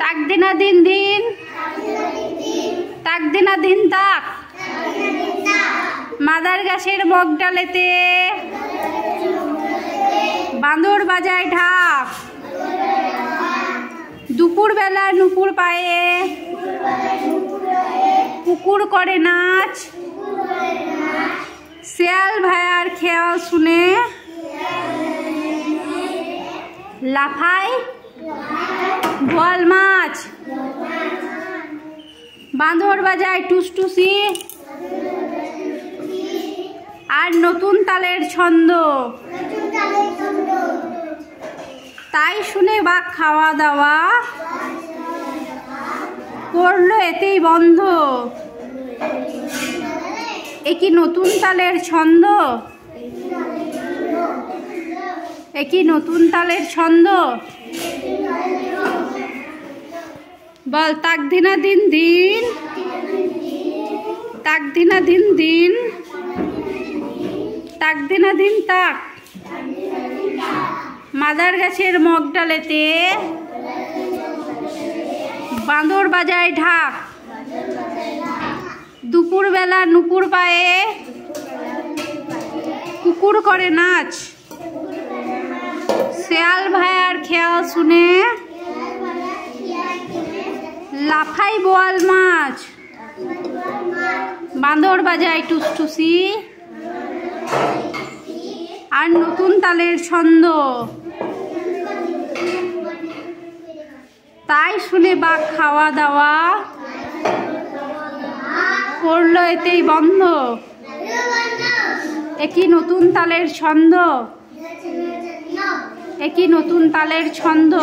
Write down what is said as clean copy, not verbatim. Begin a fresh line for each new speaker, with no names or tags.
তাক দিনা দিন দিন, তাক দিনা দিন তাক, মাদার গাছের মগ ডালেতে বাঁদর বাজায় ঢাক, দুপুর বেলা নুপুর পায়ে কুকুর করে নাচ, শেয়াল ভায়ার খেয়াল শুনে লাফায় বোয়াল মাছ, বাঁদর বাজায় টুসটুসি আর নতুন তালের ছন্দ, তাই শুনে বাঘ খাওয়া দাওয়া করলো এতেই বন্ধ। একই নতুন তালের ছন্দ, একই নতুন তালের ছন্দ। বল তাক দিনা দিন দিন, তাক দিনা দিন দিন, তাক দিনা দিন তাক, মাদার গাছের মগ ডালেতে বাঁদর বাজায় ঢাক, দুপুর বেলা নুপুর পায়ে কুকুর করে নাচ, শেয়াল ভায়ার খেয়াল শুনে লাফাই বোয়াল মাছ, বাঁদর বাজায় টুসটুসি আর নতুন তালের ছন্দ, তাই শুনে বাঘ খাওয়া দাওয়া করলো এতেই বন্ধ। একই নতুন তালের ছন্দ, একই নতুন তালের ছন্দ।